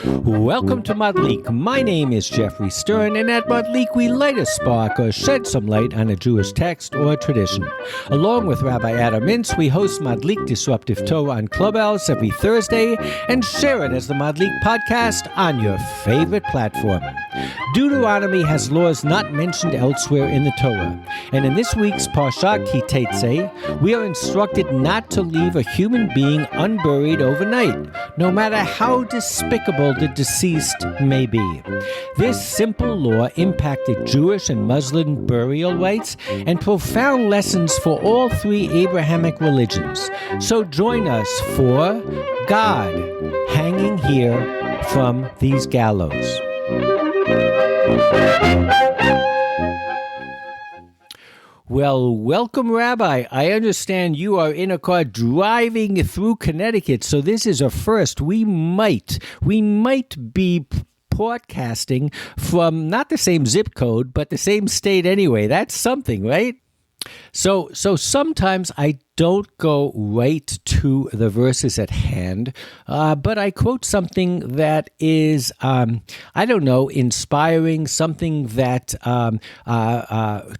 Welcome to Madlik. My name is Geoffrey Stern, and at Madlik we light a spark or shed some light on a Jewish text or tradition. Along with Rabbi Mintz, we host Madlik Disruptive Torah on Clubhouse every Thursday and share it as the Madlik podcast on your favorite platform. Deuteronomy has laws not mentioned elsewhere in the Torah, and in this week's Parsha Ki Teitzei, we are instructed not to leave a human being unburied overnight, no matter how despicable the deceased may be. This simple law impacted Jewish and Muslim burial rites and profound lessons for all three Abrahamic religions. So join us for God Hanging Here from These Gallows. Well, welcome, Rabbi. I understand you are in a car driving through Connecticut, so this is a first. We might be podcasting from not the same zip code, but the same state anyway. That's something, right? So sometimes I don't go right to the verses at hand, but I quote something that is, inspiring, something that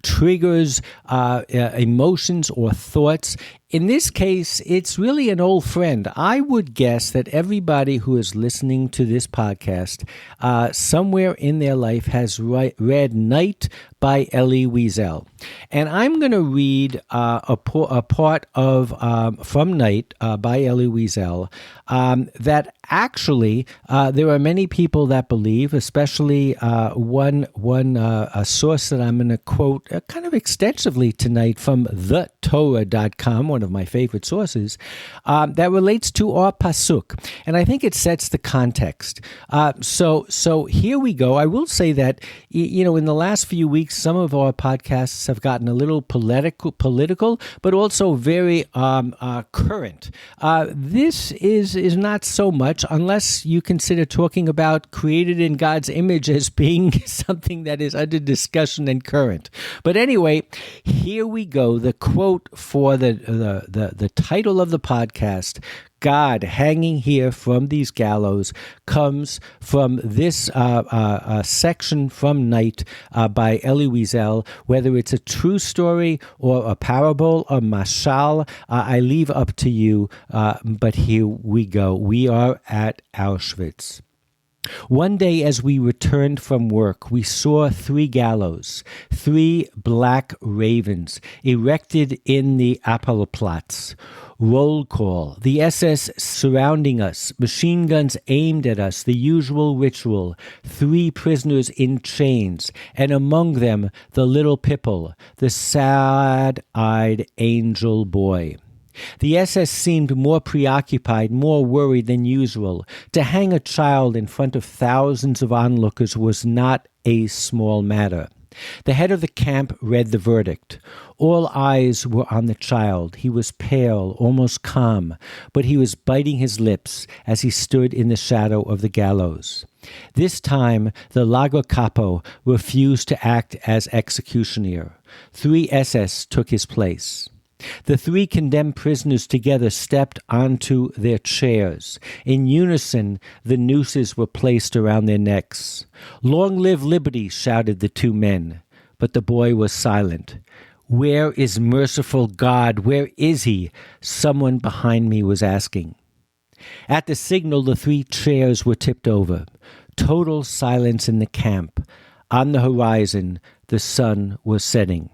triggers emotions or thoughts. In this case, it's really an old friend. I would guess that everybody who is listening to this podcast somewhere in their life has read Night by Elie Wiesel. And I'm going to read a part of from Night by Elie Wiesel that actually there are many people that believe, especially one source that I'm going to quote kind of extensively tonight from thetorah.com, one of my favorite sources, that relates to our pasuk. And I think it sets the context. So here we go. I will say that, in the last few weeks, some of our podcasts have gotten a little political, but also very current. This is not so much, unless you consider talking about created in God's image as being something that is under discussion and current. But anyway, here we go. The quote for the title of the podcast, God Hanging Here from These Gallows, comes from this section from Night by Elie Wiesel. Whether it's a true story or a parable or mashal, I leave up to you, but here we go. We are at Auschwitz. One day as we returned from work, we saw 3 gallows, 3 black ravens, erected in the Appelplatz. Roll call, the SS surrounding us, machine guns aimed at us, the usual ritual, 3 prisoners in chains, and among them the little Pipple, the sad-eyed angel boy. The SS seemed more preoccupied, more worried than usual. To hang a child in front of thousands of onlookers was not a small matter. The head of the camp read the verdict. All eyes were on the child. He was pale, almost calm, but he was biting his lips as he stood in the shadow of the gallows. This time, the Lager Capo refused to act as executioner. 3 SS took his place. The 3 condemned prisoners together stepped onto their chairs. In unison, the nooses were placed around their necks. "Long live liberty," shouted the 2 men. But the boy was silent. "Where is merciful God? Where is he?" someone behind me was asking. At the signal, the 3 chairs were tipped over. Total silence in the camp. On the horizon, the sun was setting.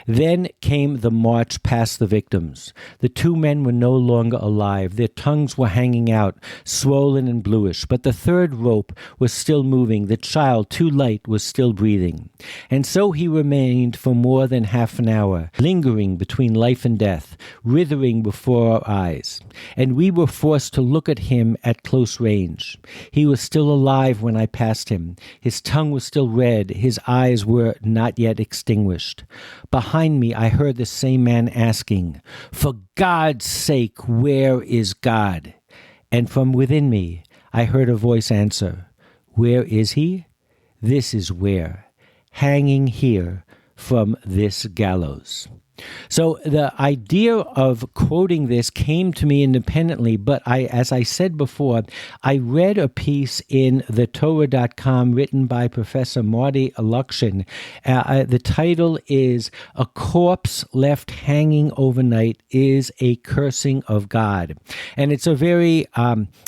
Then came the march past the victims. The 2 men were no longer alive. Their tongues were hanging out, swollen and bluish, but the 3rd rope was still moving. The child, too light, was still breathing. And so he remained for more than half an hour, lingering between life and death, writhing before our eyes. And we were forced to look at him at close range. He was still alive when I passed him. His tongue was still red. His eyes were not yet extinguished. Behind me, I heard the same man asking, "For God's sake, where is God?" And from within me, I heard a voice answer, "Where is he? This is where, hanging here from this gallows." So the idea of quoting this came to me independently, but as I said before, I read a piece in thetorah.com written by Professor Marty Lukshin. The title is "A Corpse Left Hanging Overnight is a Cursing of God." And it's a very,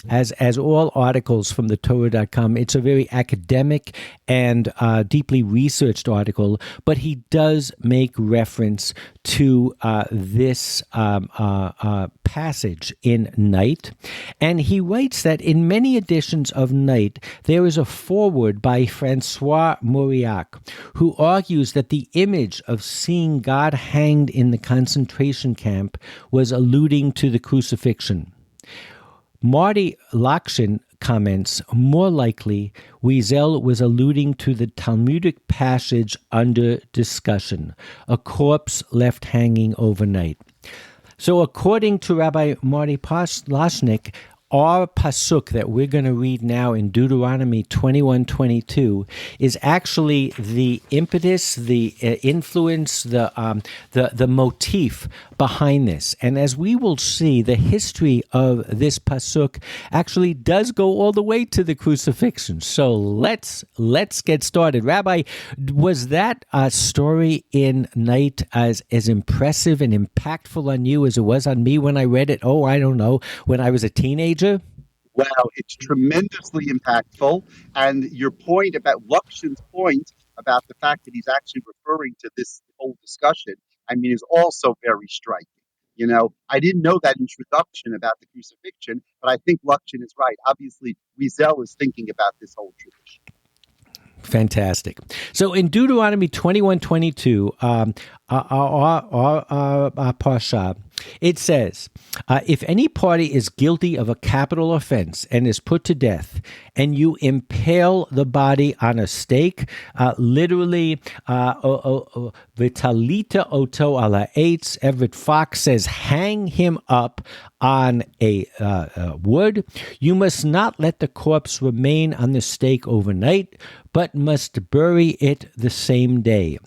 as all articles from thetorah.com, it's a very academic and deeply researched article, but he does make reference to this passage in Night. And he writes that in many editions of Night, there is a foreword by Francois Mauriac, who argues that the image of seeing God hanged in the concentration camp was alluding to the crucifixion. Marty Lukshin comments, more likely, Wiesel was alluding to the Talmudic passage under discussion, a corpse left hanging overnight. So according to Rabbi Marty Loshnik, our pasuk that we're going to read now in Deuteronomy 21:22 is actually the impetus, the influence, the motif behind this. And as we will see, the history of this pasuk actually does go all the way to the crucifixion. So let's get started. Rabbi, was that story in Night as impressive and impactful on you as it was on me when I read it? Oh, I don't know, when I was a teenager? Wow, it's tremendously impactful. And your point about Lukshin's point about the fact that he's actually referring to this whole discussion, I mean, is also very striking. You know, I didn't know that introduction about the crucifixion, but I think Lukshin is right. Obviously, Wiesel is thinking about this whole tradition. Fantastic. So in Deuteronomy 21:22, our parsha, it says, if any party is guilty of a capital offense and is put to death, and you impale the body on a stake, literally, vitalita oto ala eitz, Everett Fox says, hang him up on a wood. You must not let the corpse remain on the stake overnight, but must bury it the same day.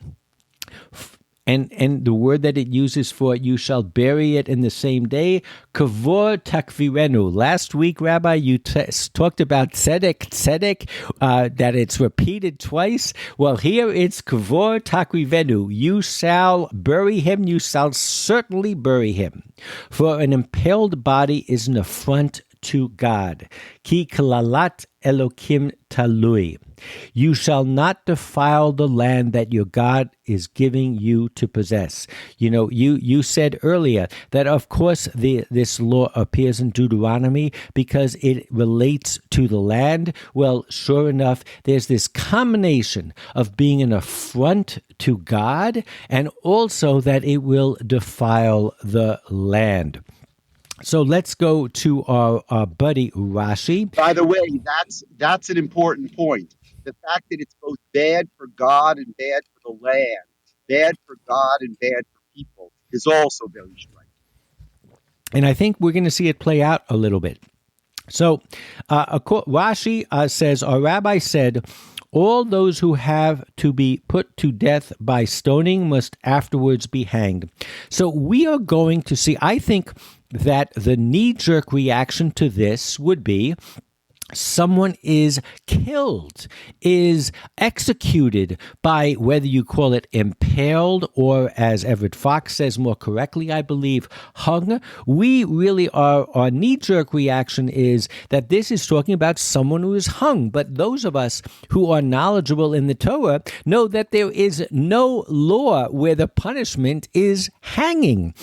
And the word that it uses for you shall bury it in the same day, kavor takvirenu. Last week, Rabbi, you talked about tzedek, that it's repeated twice. Well, here it's kavor takvirenu. You shall bury him, you shall certainly bury him. For an impaled body is an affront to God. Ki kalalat Elokim talui. You shall not defile the land that your God is giving you to possess. You know, you said earlier that, of course, this law appears in Deuteronomy because it relates to the land. Well, sure enough, there's this combination of being an affront to God and also that it will defile the land. So let's go to our buddy Rashi. By the way, that's an important point. The fact that it's both bad for God and bad for the land, bad for God and bad for people, is also very striking. And I think we're going to see it play out a little bit. So Rashi says, our rabbi said, all those who have to be put to death by stoning must afterwards be hanged. So we are going to see, I think that the knee-jerk reaction to this would be someone is killed, is executed by, whether you call it impaled or, as Everett Fox says more correctly, I believe, hung. We really our knee-jerk reaction is that this is talking about someone who is hung. But those of us who are knowledgeable in the Torah know that there is no law where the punishment is hanging.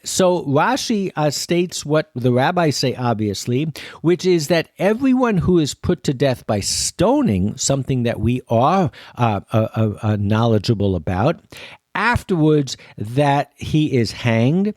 So Rashi states what the rabbis say, obviously, which is that everyone who is put to death by stoning, something that we are knowledgeable about, afterwards that he is hanged,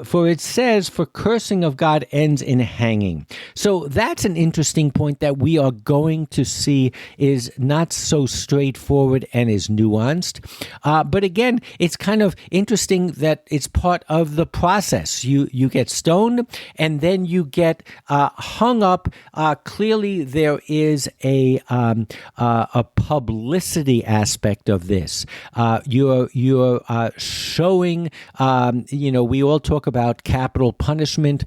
for it says, for cursing of God ends in hanging. So that's an interesting point that we are going to see is not so straightforward and is nuanced. But again, it's kind of interesting that it's part of the process. You get stoned and then you get hung up. Clearly there is a publicity aspect of this. you're showing, we all talk about capital punishment.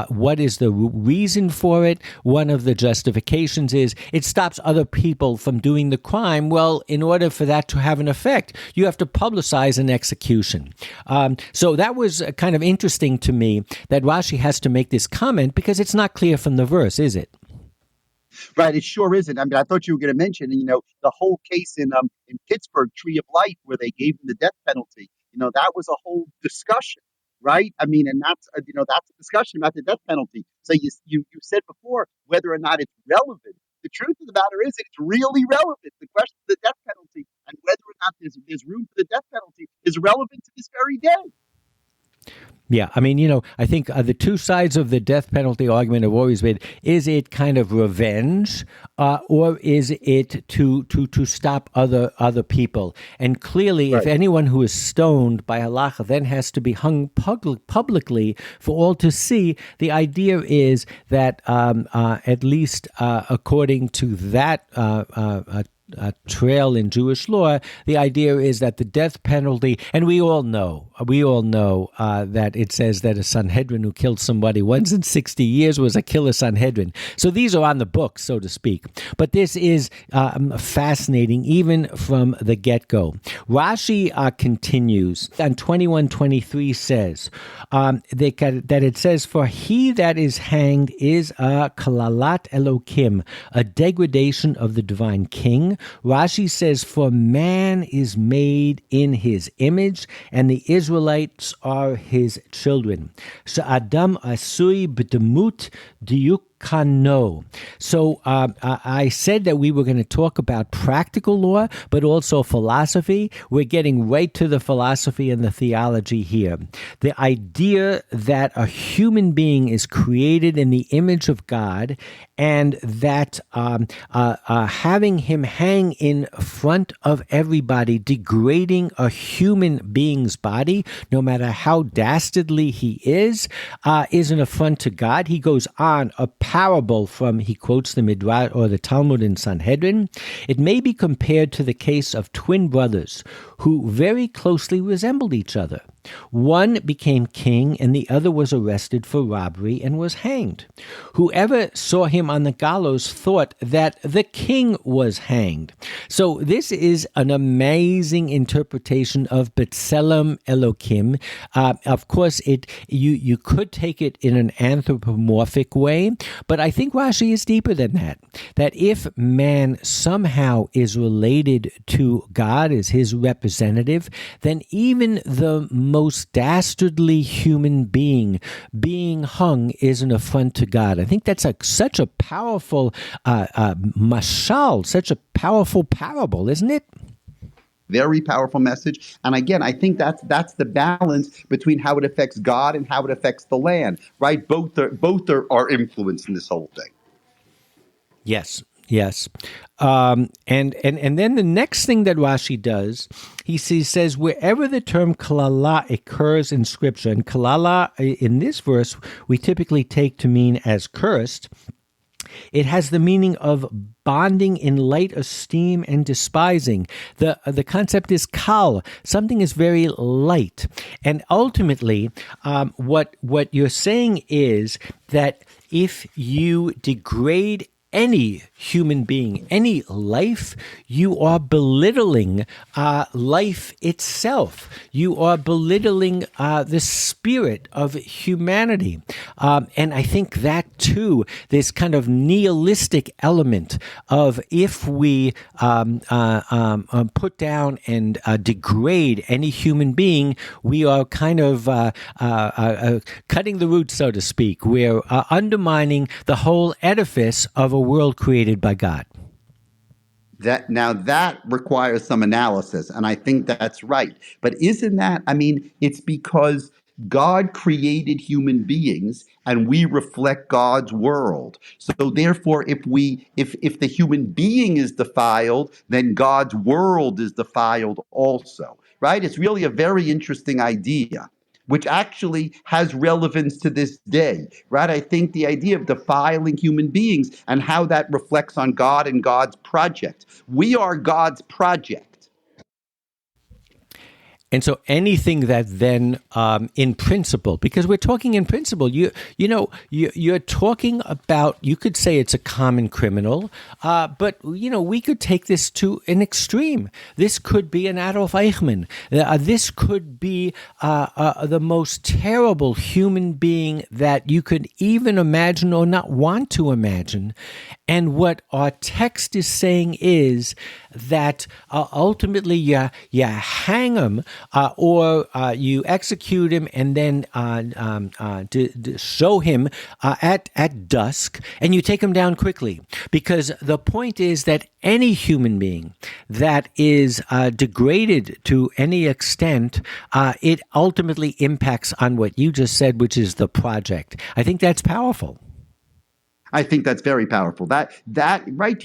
What is the reason for it? One of the justifications is it stops other people from doing the crime. Well, in order for that to have an effect, you have to publicize an execution. So that was kind of interesting to me that Rashi has to make this comment because it's not clear from the verse, is it? Right, it sure isn't. I mean, I thought you were going to mention, the whole case in Pittsburgh, Tree of Life, where they gave him the death penalty. That was a whole discussion, right? I mean, and that's a discussion about the death penalty. So you said before whether or not it's relevant. The truth of the matter is, it's really relevant. The question of the death penalty and whether or not there's room for the death penalty is relevant to this very day. Yeah, I mean, I think the two sides of the death penalty argument have always been: is it kind of revenge, or is it to stop other people? And clearly, Right. if anyone who is stoned by halacha then has to be hung publicly for all to see, the idea is that at least according to that trail in Jewish law, the idea is that the death penalty, and we all know that it says that a Sanhedrin who killed somebody once in 60 years was a killer Sanhedrin. So these are on the books, so to speak. But this is fascinating, even from the get-go. Rashi continues, and 21:23 says that it says, "For he that is hanged is a kalalat Elokim, a degradation of the divine king." Rashi says, "For man is made in his image, and the Israelites are his children. So Adam asui b'demut diuk." So I said that we were going to talk about practical law, but also philosophy. We're getting right to the philosophy and the theology here. The idea that a human being is created in the image of God, and that having him hang in front of everybody, degrading a human being's body, no matter how dastardly he is an affront to God. He goes on a parable he quotes the Midrash or the Talmud in Sanhedrin. It may be compared to the case of twin brothers who very closely resembled each other. One became king and the other was arrested for robbery and was hanged. Whoever saw him on the gallows thought that the king was hanged. So this is an amazing interpretation of B'Tselem Elokim. Of course, you could take it in an anthropomorphic way, but I think Rashi is deeper than that. That if man somehow is related to God as his representative, then even the most dastardly human being hung is an affront to God. I think that's such a powerful mashal, such a powerful parable, isn't it? Very powerful message. And again, I think that's the balance between how it affects God and how it affects the land, right? Both are influenced in this whole thing. Yes. And then the next thing that Rashi does, he says, wherever the term kalala occurs in Scripture, and kalala in this verse we typically take to mean as cursed, it has the meaning of bonding in light esteem and despising. The concept is kal. Something is very light. And ultimately, what you're saying is that if you degrade any human being, any life, you are belittling life itself. You are belittling the spirit of humanity. And I think that, too, this kind of nihilistic element of if we put down and degrade any human being, we are kind of cutting the roots, so to speak. We're undermining the whole edifice of a world created by God. That requires some analysis, and I think that's right. But isn't that, it's because God created human beings and we reflect God's world. So therefore, if the human being is defiled, then God's world is defiled also, right? It's really a very interesting idea, which actually has relevance to this day, right? I think the idea of defiling human beings and how that reflects on God and God's project. We are God's project. And so anything that then, in principle, because we're talking in principle, you're talking about, you could say it's a common criminal, but we could take this to an extreme. This could be an Adolf Eichmann. This could be the most terrible human being that you could even imagine or not want to imagine. And what our text is saying is that ultimately you hang him or you execute him and then show him at dusk, and you take him down quickly. Because the point is that any human being that is degraded to any extent, it ultimately impacts on what you just said, which is the project. I think that's powerful. I think that's very powerful. That right,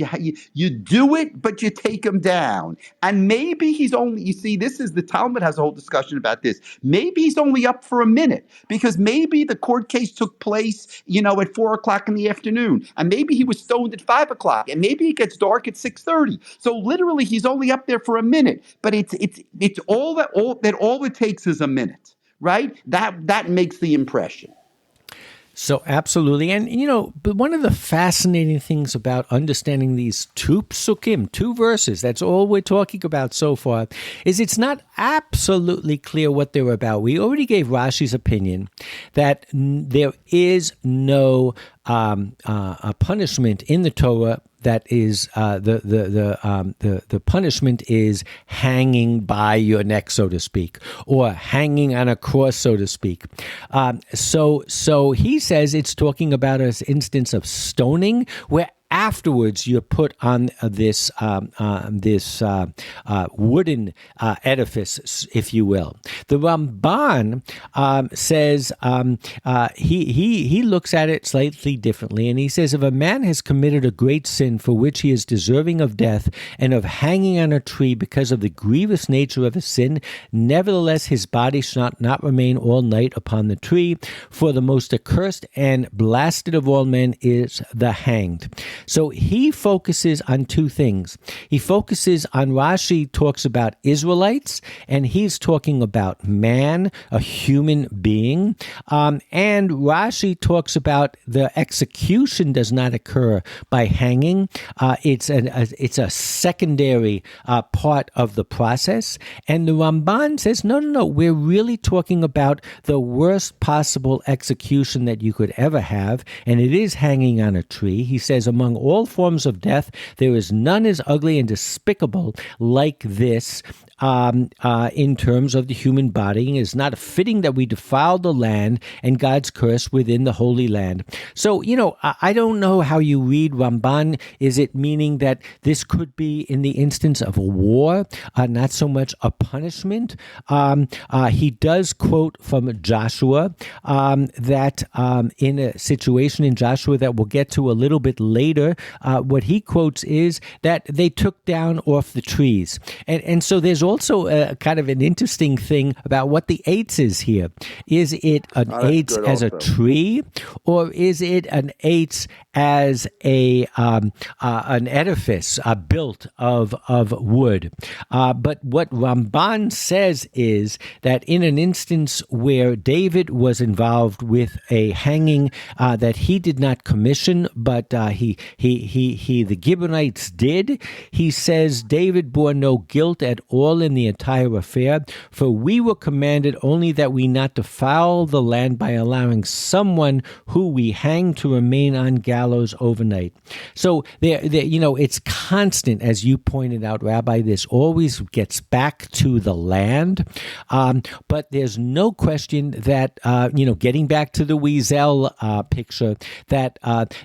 you do it, but you take him down. And maybe he's only, you see, this is, the Talmud has a whole discussion about this. Maybe he's only up for a minute, because maybe the court case took place, at 4 o'clock in the afternoon, and maybe he was stoned at 5 o'clock, and maybe it gets dark at 6:30. So literally, he's only up there for a minute. But it's all it takes is a minute, right? That makes the impression. So absolutely. And, but one of the fascinating things about understanding these two psukim, two verses, that's all we're talking about so far, is it's not absolutely clear what they're about. We already gave Rashi's opinion that there is no punishment in the Torah that is the punishment is hanging by your neck, so to speak, or hanging on a cross, so to speak. So he says it's talking about an instance of stoning where afterwards you're put on this wooden edifice, if you will. The Ramban says he looks at it slightly differently, and he says, if a man has committed a great sin for which he is deserving of death and of hanging on a tree because of the grievous nature of his sin, nevertheless his body shall not remain all night upon the tree, for the most accursed and blasted of all men is the hanged. So he focuses on two things. He focuses on, Rashi talks about Israelites, and he's talking about man, a human being. And Rashi talks about the execution does not occur by hanging. It's a secondary part of the process. And the Ramban says, no, we're really talking about the worst possible execution that you could ever have, and it is hanging on a tree. He says, among all forms of death, there is none as ugly and despicable like this. In terms of the human body, it is not fitting that we defile the land and God's curse within the Holy Land. So, I don't know how you read Ramban. Is it meaning that this could be in the instance of a war, not so much a punishment? He does quote from Joshua that in a situation in Joshua that we'll get to a little bit later, what he quotes is that they took down off the trees. And so there's also kind of an interesting thing about what the eitz is here. Is it an eitz as a tree, or is it an eitz as an edifice built of wood? But what Ramban says is that in an instance where David was involved with a hanging that he did not commission, but the Gibeonites did, he says David bore no guilt at all in the entire affair, for we were commanded only that we not defile the land by allowing someone who we hang to remain on gallows overnight. So there, it's constant, as you pointed out, Rabbi. This always gets back to the land, but there's no question that getting back to the Wiesel picture, that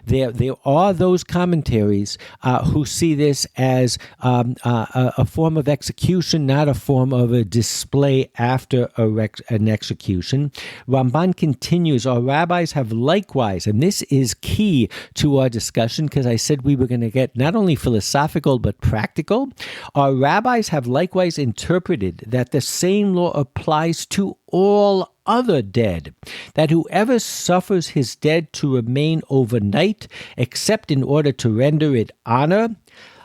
there are those commentaries who see this as a form of execution, not a form of a display after an execution. Ramban continues, our rabbis have likewise, and this is key to our discussion because I said we were going to get not only philosophical but practical. Our rabbis have likewise interpreted that the same law applies to all other dead, that whoever suffers his dead to remain overnight, except in order to render it honor,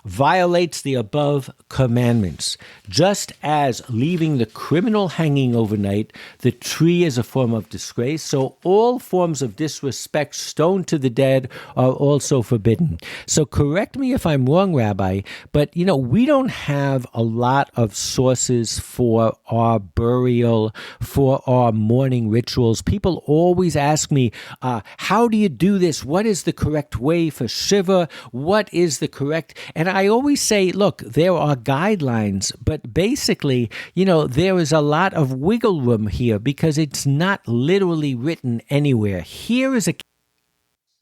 violates the above commandments. Just as leaving the criminal hanging overnight, the tree is a form of disgrace, so all forms of disrespect, stoned to the dead, are also forbidden. So correct me if I'm wrong, Rabbi, but we don't have a lot of sources for our burial, for our mourning rituals. People always ask me, how do you do this? What is the correct way for Shiva? What is the correct? And I always say, look, there are guidelines, but basically, there is a lot of wiggle room here because it's not literally written anywhere. Here is a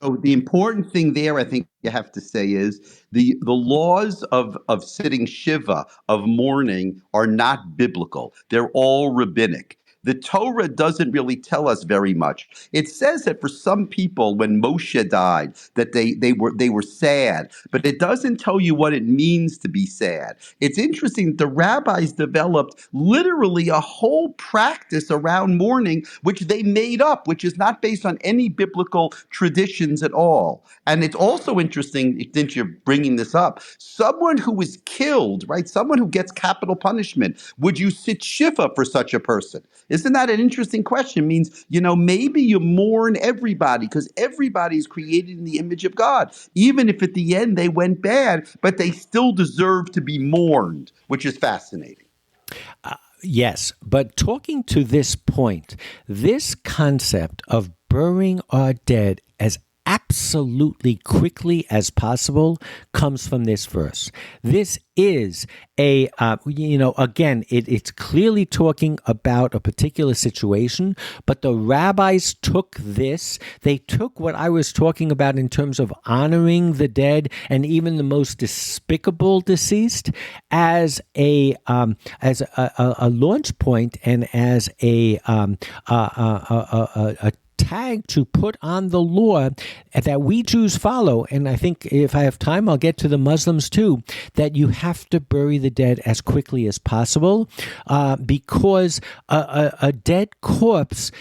So the important thing there, I think you have to say, is the laws of sitting Shiva, of mourning, are not biblical. They're all rabbinic. The Torah doesn't really tell us very much. It says that for some people, when Moshe died, that they were sad, but it doesn't tell you what it means to be sad. It's interesting that the rabbis developed literally a whole practice around mourning, which they made up, which is not based on any biblical traditions at all. And it's also interesting, since you're bringing this up, someone who is killed, right? Someone who gets capital punishment, would you sit Shiva for such a person? Isn't that an interesting question? It means, maybe you mourn everybody because everybody is created in the image of God. Even if at the end they went bad, but they still deserve to be mourned, which is fascinating. Yes, but talking to this point, this concept of burying our dead as absolutely quickly as possible comes from this verse. This is again, it's clearly talking about a particular situation, but the rabbis took this. They took what I was talking about in terms of honoring the dead and even the most despicable deceased as a launch point and as a tag to put on the law that we Jews follow. And I think if I have time, I'll get to the Muslims too, that you have to bury the dead as quickly as possible because a dead corpse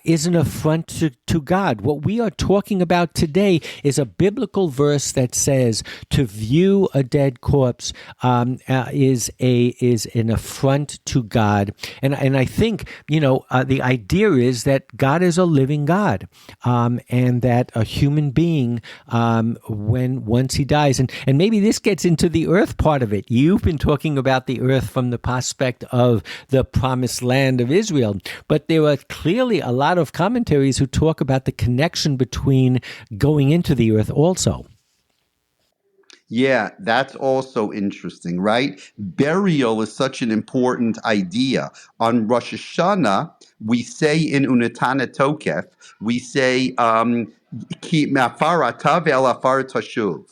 is an affront to God. What we are talking about today is a biblical verse that says to view a dead corpse is an affront to God. And I think, the idea is that God is a living God, and that a human being, once he dies, and maybe this gets into the earth part of it. You've been talking about the earth from the prospect of the promised land of Israel, but there are clearly a lot of commentaries who talk about the connection between going into the earth also. Yeah, that's also interesting, right? Burial is such an important idea. On Rosh Hashanah, we say in Unetana Tokef, we say, Ki me'afar ata ve'al afar tashuv.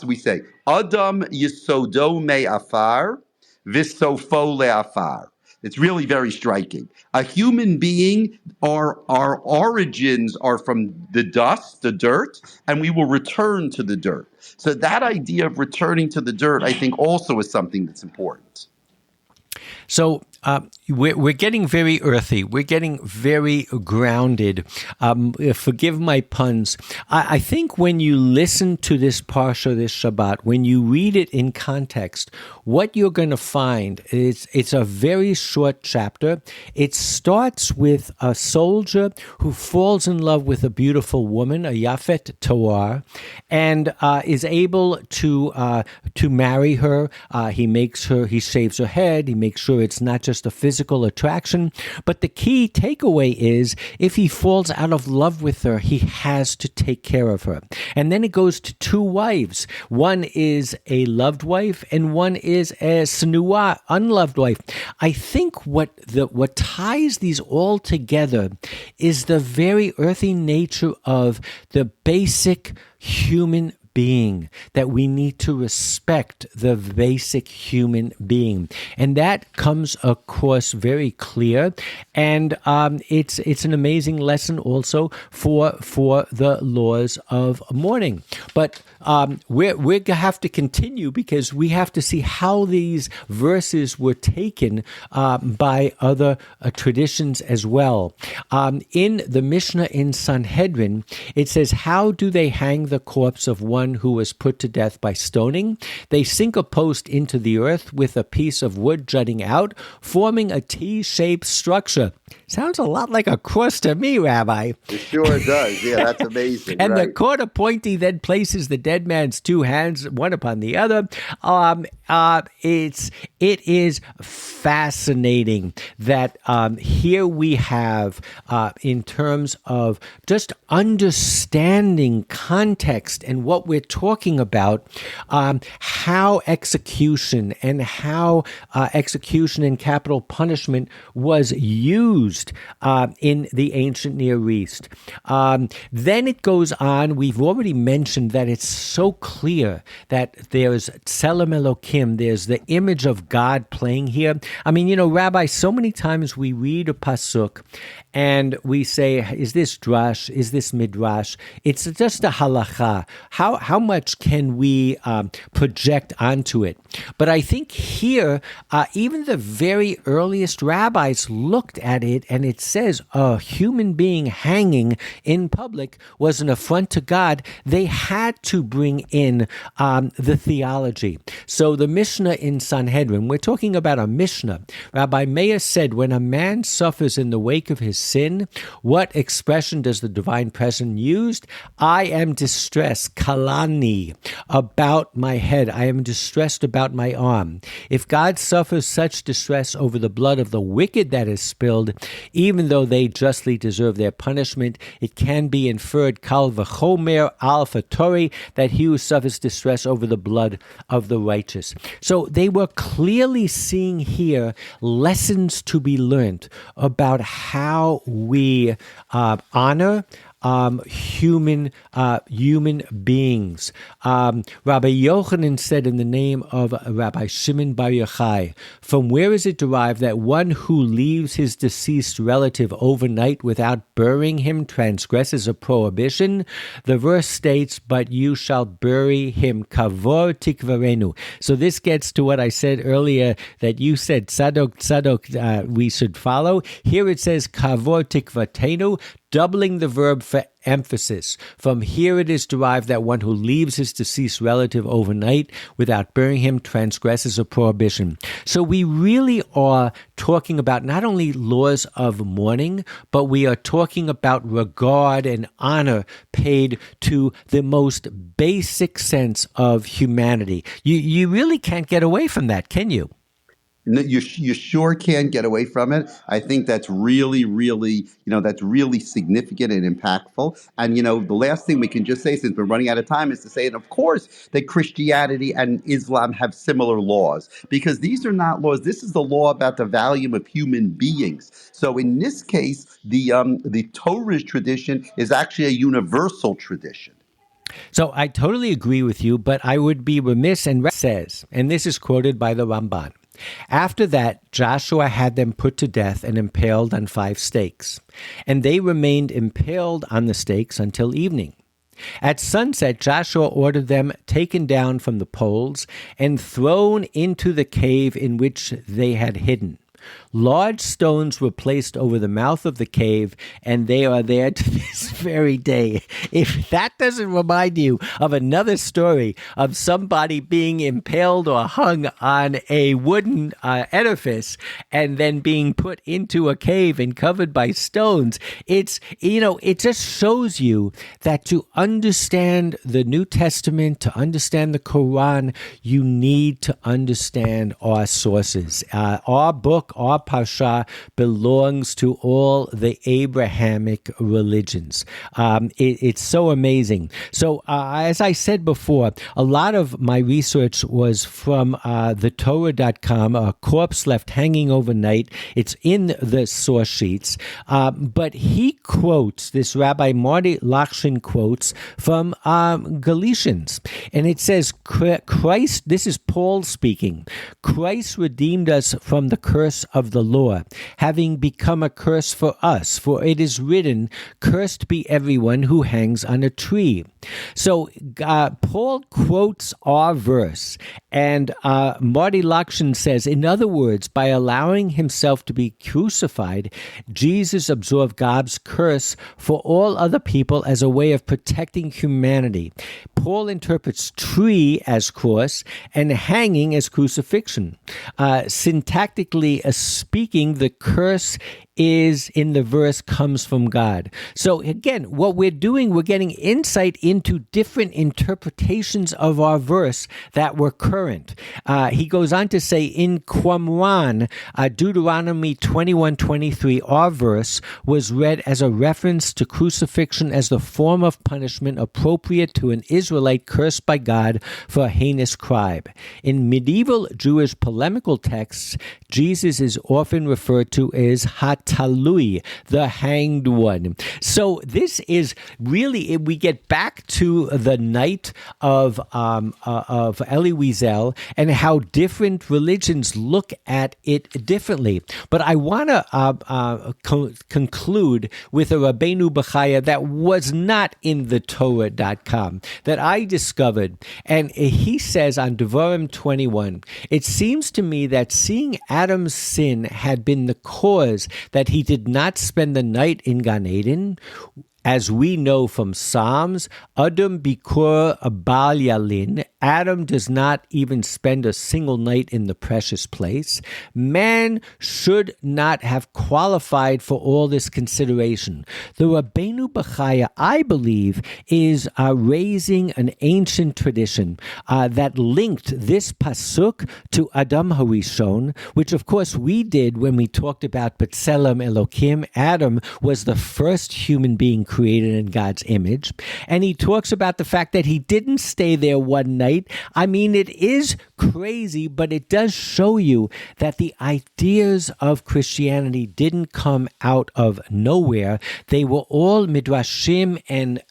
We say, Adam yisodo me'afar, v'sofo le'afar. It's really very striking. A human being, our origins are from the dust, the dirt, and we will return to the dirt. So that idea of returning to the dirt, I think, also is something that's important. So we're getting very earthy. We're getting very grounded. Forgive my puns. I think when you listen to this Parsha, this Shabbat, when you read it in context, what you're going to find is it's a very short chapter. It starts with a soldier who falls in love with a beautiful woman, a Yafet Toar, and is able to marry her. He shaves her head. He makes sure it's not just a physical attraction, but the key takeaway is if he falls out of love with her, he has to take care of her. And then it goes to two wives. One is a loved wife and one is a snua, unloved wife. I think what ties these all together is the very earthy nature of the basic human being, that we need to respect the basic human being. And that comes across very clear. And it's an amazing lesson also for the laws of mourning. But we're going to have to continue because we have to see how these verses were taken by other traditions as well. In the Mishnah in Sanhedrin, it says, how do they hang the corpse of one one who was put to death by stoning. They sink a post into the earth with a piece of wood jutting out, forming a T-shaped structure. Sounds a lot like a cross to me, Rabbi. It sure does. Yeah, that's amazing. And right? the court appointee then places the dead man's two hands, one upon the other. It is fascinating that here we have, in terms of just understanding context and what we're talking about, how execution and how execution and capital punishment was used in the ancient Near East. Then it goes on. We've already mentioned that it's so clear that there's Tselem Elokim, there's the image of God playing here. I mean, Rabbi, so many times we read a pasuk and we say, is this drash? Is this midrash? It's just a halacha. How much can we project onto it? But I think here, even the very earliest rabbis looked at it, and it says a human being hanging in public was an affront to God. They had to bring in the theology. So the Mishnah in Sanhedrin, we're talking about a Mishnah. Rabbi Meir said, when a man suffers in the wake of his sin, what expression does the divine presence use? I am distressed, kalani, about my head. I am distressed about my arm. If God suffers such distress over the blood of the wicked that is spilled, even though they justly deserve their punishment, it can be inferred, kal v'chomer al fatori, that he who suffers distress over the blood of the righteous. So they were clearly seeing here lessons to be learned about how we honor human beings. Rabbi Yochanan said in the name of Rabbi Shimon Bar Yochai, from where is it derived that one who leaves his deceased relative overnight without burying him transgresses a prohibition? The verse states, but you shall bury him, kavor tikvarenu. So this gets to what I said earlier, that you said tzadok, we should follow. Here it says kavor tikvatenu, doubling the verb for emphasis. From here it is derived that one who leaves his deceased relative overnight without burying him transgresses a prohibition. So we really are talking about not only laws of mourning, but we are talking about regard and honor paid to the most basic sense of humanity. You really can't get away from that, can you? You sure can get away from it. I think that's really, that's really significant and impactful. And, the last thing we can just say, since we're running out of time, is to say, and of course, that Christianity and Islam have similar laws, because these are not laws. This is the law about the value of human beings. So in this case, the Torah tradition is actually a universal tradition. So I totally agree with you, but I would be remiss, and says, and this is quoted by the Ramban, after that, Joshua had them put to death and impaled on 5 stakes, and they remained impaled on the stakes until evening. At sunset, Joshua ordered them taken down from the poles and thrown into the cave in which they had hidden. Large stones were placed over the mouth of the cave, and they are there to this very day. If that doesn't remind you of another story of somebody being impaled or hung on a wooden edifice and then being put into a cave and covered by stones, it just shows you that to understand the New Testament, to understand the Quran, you need to understand our sources. Our book, our Parsha, belongs to all the Abrahamic religions. It's so amazing. So as I said before, a lot of my research was from thetorah.com, a corpse left hanging overnight. It's in the source sheets. But he quotes, this Rabbi Marty Lakshin quotes from Galatians. And it says, Christ, this is Paul speaking, Christ redeemed us from the curse curse of the law, having become a curse for us. For it is written, cursed be everyone who hangs on a tree. So Paul quotes our verse, and Marty Lakshan says, in other words, by allowing himself to be crucified, Jesus absorbed God's curse for all other people as a way of protecting humanity. Paul interprets tree as cross and hanging as crucifixion. Syntactically speaking, the curse is in the verse comes from God. So again, what we're doing, we're getting insight into different interpretations of our verse that were current. He goes on to say, in Qumran, Deuteronomy 21:23, our verse was read as a reference to crucifixion as the form of punishment appropriate to an Israelite cursed by God for a heinous crime. In medieval Jewish polemical texts, Jesus is often referred to as Hatalui, the hanged one. So this is really, we get back to the night of Elie Wiesel and how different religions look at it differently. But I want to conclude with a Rabbeinu Bechaya that was not in the Torah.com that I discovered. And he says on Devarim 21, it seems to me that seeing Adam's sin had been the cause that he did not spend the night in Gan Eden. As we know from Psalms, Adam Bikur Abal Yalin, Adam does not even spend a single night in the precious place. Man should not have qualified for all this consideration. The Rabbeinu Bechaya, I believe, is raising an ancient tradition that linked this pasuk to Adam Harishon, which of course we did when we talked about B'Tselem Elokim. Adam was the first human being created in God's image. And he talks about the fact that he didn't stay there one night. I mean, it is crazy, but it does show you that the ideas of Christianity didn't come out of nowhere. They were all midrashim and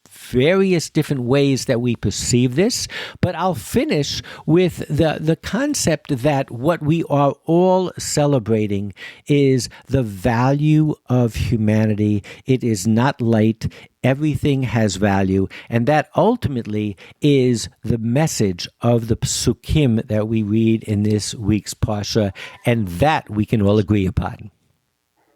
various different ways that we perceive this. But I'll finish with the concept that what we are all celebrating is the value of humanity. It is not light. Everything has value, and that ultimately is the message of the psukim that we read in this week's parsha, and that we can all agree upon.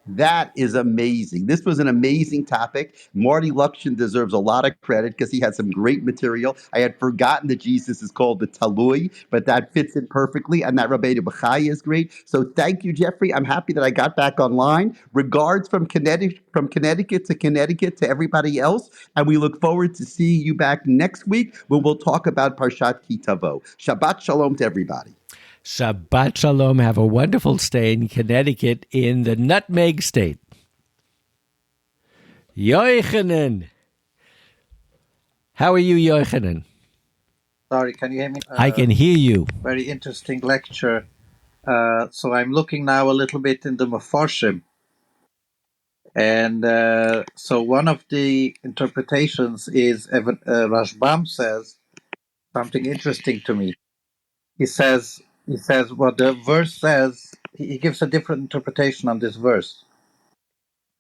That is amazing. This was an amazing topic. Marty Lukshin deserves a lot of credit because he had some great material. I had forgotten that Jesus is called the Talui, but that fits in perfectly, and that Rabbeinu Bechaya is great. So thank you, Geoffrey. I'm happy that I got back online. Regards from Connecticut to everybody else, and we look forward to seeing you back next week when we'll talk about Parshat Ki Tavo. Shabbat shalom to everybody. Shabbat shalom. Have a wonderful stay in Connecticut in the Nutmeg State. Yochanan. How are you, Yochanan? Sorry, can you hear me? I can hear you. Very interesting lecture. So I'm looking now a little bit in the Mefarshim. And so one of the interpretations is, Rashbam says something interesting to me. He says what the verse says, he gives a different interpretation on this verse.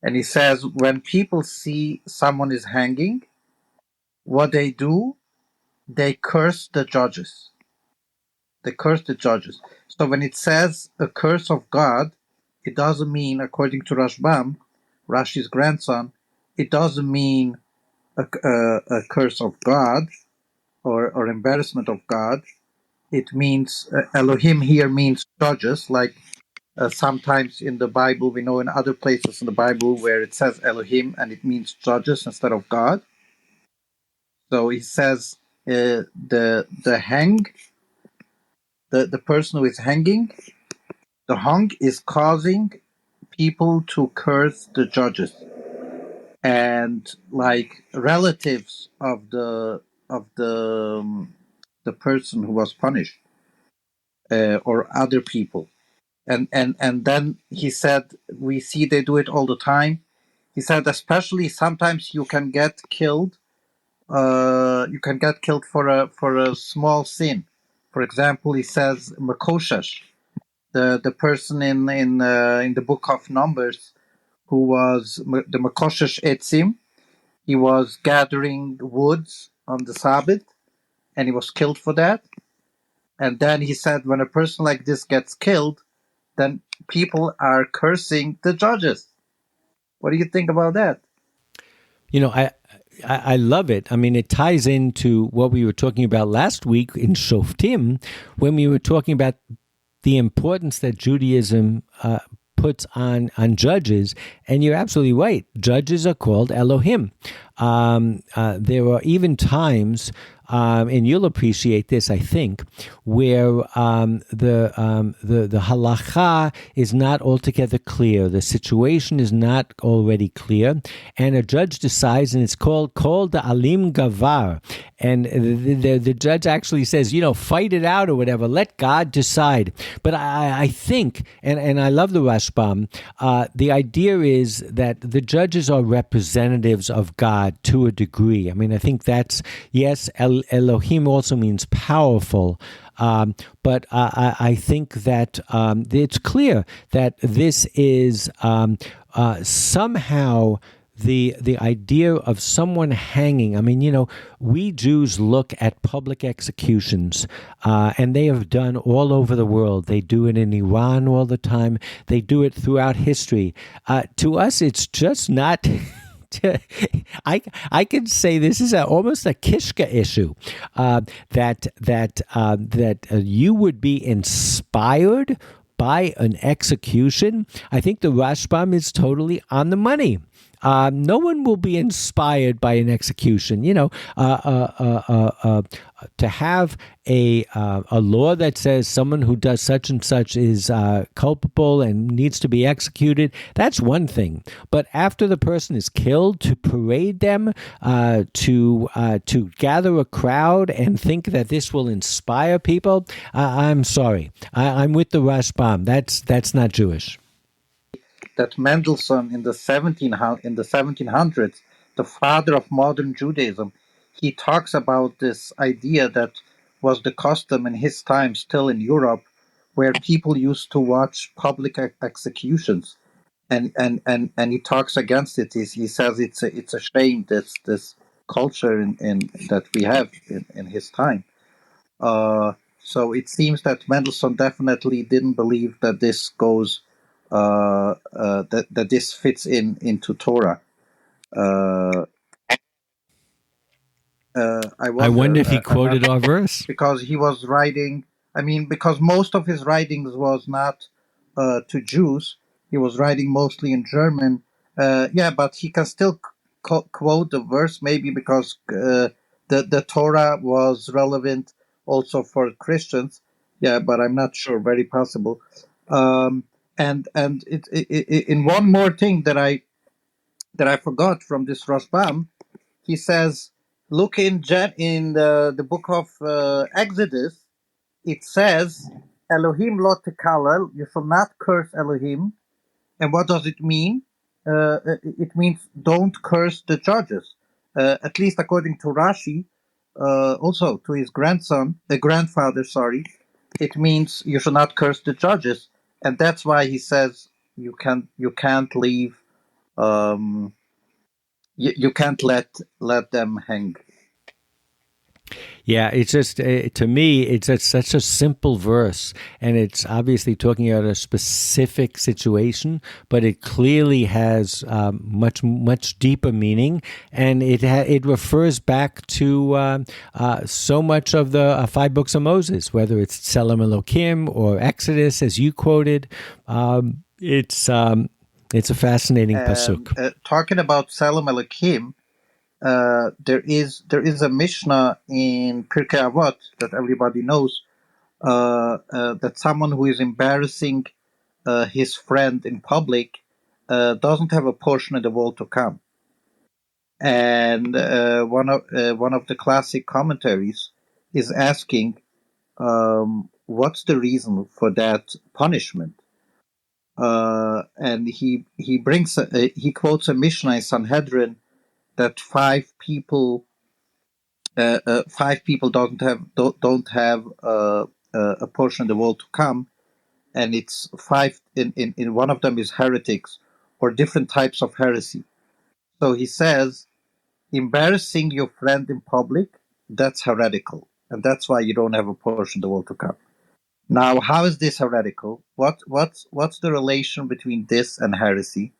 And he says, when people see someone is hanging, what they do, they curse the judges. They curse the judges. So when it says a curse of God, it doesn't mean, according to Rashbam, Rashi's grandson, it doesn't mean a curse of God or embarrassment of God. It means, Elohim here means judges, like sometimes in the Bible, we know in other places in the Bible where it says Elohim and it means judges instead of God. So he says the person who is hanging, the hung is causing people to curse the judges, and like relatives of the person who was punished, or other people. And then he said, we see they do it all the time. He said, especially sometimes you can get killed. You can get killed for a small sin. For example, he says makoshesh. the person in the book of Numbers who was the Makoshesh Etzim. He was gathering woods on the Sabbath, and he was killed for that. And then he said, when a person like this gets killed, then people are cursing the judges. What do you think about that? You know, I love it. I mean, it ties into what we were talking about last week in Shoftim when we were talking about the importance that Judaism puts on judges. And you're absolutely right. Judges are called Elohim. There are even times, and you'll appreciate this, I think, where the halacha is not altogether clear. The situation is not already clear, and a judge decides, and it's called the alim gavar. And the judge actually says, fight it out or whatever. Let God decide. But I think, and I love the Rashbam, the idea is that the judges are representatives of God to a degree. I mean, I think that's, yes, Elohim also means powerful, but I think that it's clear that this is somehow the idea of someone hanging. I mean, we Jews look at public executions, and they have done all over the world. They do it in Iran all the time. They do it throughout history. To us, it's just not... I can say this is almost a Kishka issue, that you would be inspired by an execution. I think the Rashbam is totally on the money. No one will be inspired by an execution. To have a law that says someone who does such and such is culpable and needs to be executed, that's one thing. But after the person is killed, to parade them, to gather a crowd and think that this will inspire people, I'm sorry. I'm with the Rashbam. That's not Jewish. That Mendelssohn in the 1700s, the father of modern Judaism, he talks about this idea that was the custom in his time still in Europe, where people used to watch public executions, and he talks against it. He says it's a shame, this culture in that we have in his time. So it seems that Mendelssohn definitely didn't believe that this goes. That this fits into Torah. I wonder if he quoted our verse, because he was writing. I mean, because most of his writings was not to Jews. He was writing mostly in German. But he can still quote the verse, maybe because the Torah was relevant also for Christians. Yeah, but I'm not sure. Very possible. And in one more thing that I forgot from this Rashbam, he says, look in the book of Exodus. It says, Elohim lo tekalel, you shall not curse Elohim. And what does it mean? It means don't curse the judges. At least according to Rashi, also to his grandfather, sorry, it means you should not curse the judges, and that's why he says you can't leave, you can't let them hang. Yeah, it's just, to me, it's just such a simple verse, and it's obviously talking about a specific situation, but it clearly has much deeper meaning, and it refers back to so much of the 5 books of Moses, whether it's Tselem Elokim or Exodus, as you quoted. It's a fascinating pasuk. Talking about Tselem Elokim, there is a Mishnah in Pirkei Avot that everybody knows, that someone who is embarrassing his friend in public doesn't have a portion of the world to come. And one of the classic commentaries is asking, what's the reason for that punishment? And he quotes a Mishnah in Sanhedrin that 5 people don't have a portion of the world to come, and it's five. In one of them is heretics or different types of heresy. So he says, embarrassing your friend in public, that's heretical, and that's why you don't have a portion of the world to come. Now, how is this heretical? What's the relation between this and heresy?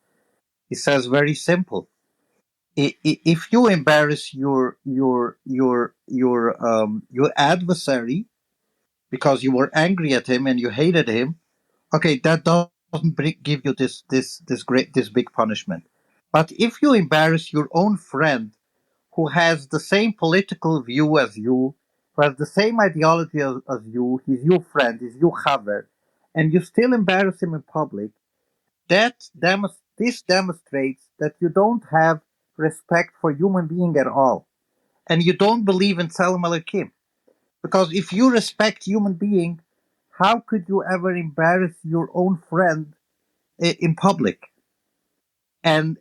He says very simple. If you embarrass your adversary because you were angry at him and you hated him, okay, that doesn't give you this big punishment. But if you embarrass your own friend who has the same political view as you, who has the same ideology as you, he's your friend, he's your chaver, and you still embarrass him in public, this demonstrates that you don't have respect for human being at all, and you don't believe in Salam Aleichem. Because if you respect human being, how could you ever embarrass your own friend in public? And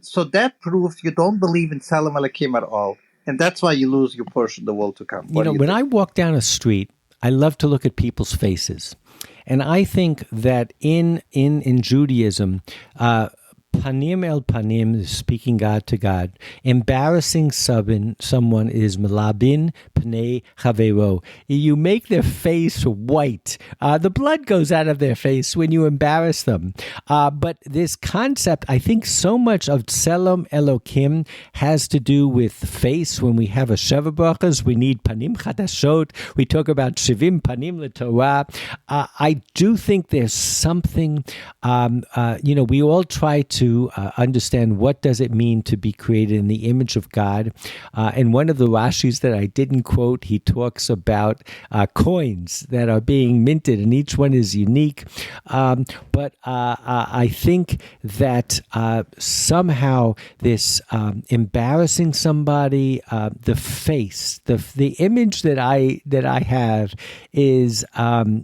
so that proves you don't believe in Salam Aleichem at all, and that's why you lose your portion of the world to come. You know, when I walk down a street, I love to look at people's faces, and I think that in Judaism, panim el panim, speaking God to God, embarrassing someone is melabin pnei chavero. You make their face white. The blood goes out of their face when you embarrass them. But this concept, I think so much of Tselem Elokim has to do with face. When we have a Sheva Brachas, we need panim chadashot. We talk about shivim panim l'Torah. I do think there's something, we all try to understand what does it mean to be created in the image of God. And one of the Rashis that I didn't quote, he talks about coins that are being minted, and each one is unique. But I think that somehow this embarrassing somebody, the face, the image that I have is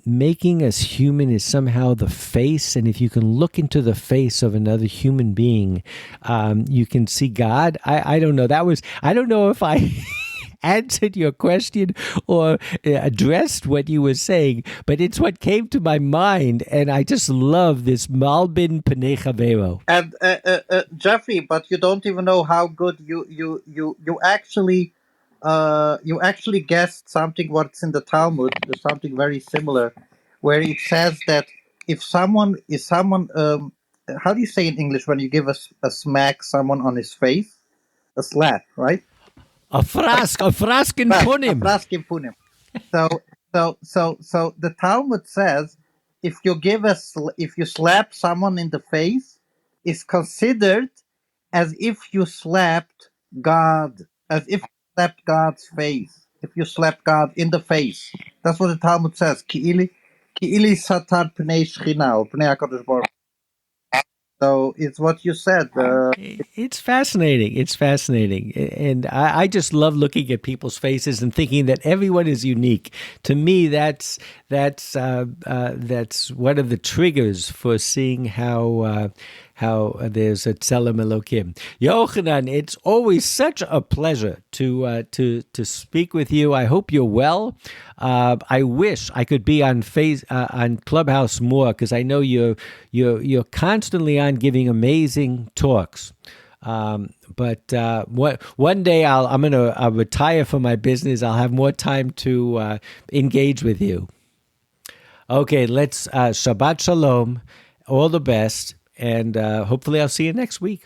making us human is somehow the face. And if you can look into the face of another human being, you can see God. I don't know. I don't know if I answered your question or addressed what you were saying, but it's what came to my mind, and I just love this Malbin Pnei Chavero. And Geoffrey, but you don't even know how good you actually guessed something what's in the Talmud. There's something very similar, where it says that if someone how do you say in English when you give a smack someone on his face? A slap, right? A frask in punim. A frask in punim. So the Talmud says if you slap someone in the face, it's considered as if you slapped God, as if you slapped God's face. If you slap God in the face, that's what the Talmud says. Ki'ili satar pnei shchina, or pnei HaKadosh Baruch. So it's what you said. It's fascinating. It's fascinating. And I just love looking at people's faces and thinking that everyone is unique. To me, that's one of the triggers for seeing how there's a Tselem Elokim. Yochanan, it's always such a pleasure to speak with you. I hope you're well. I wish I could be on Clubhouse more, because I know you're constantly on giving amazing talks. But one day I'm going to retire from my business. I'll have more time to engage with you. Okay, let's Shabbat Shalom. All the best. And hopefully I'll see you next week.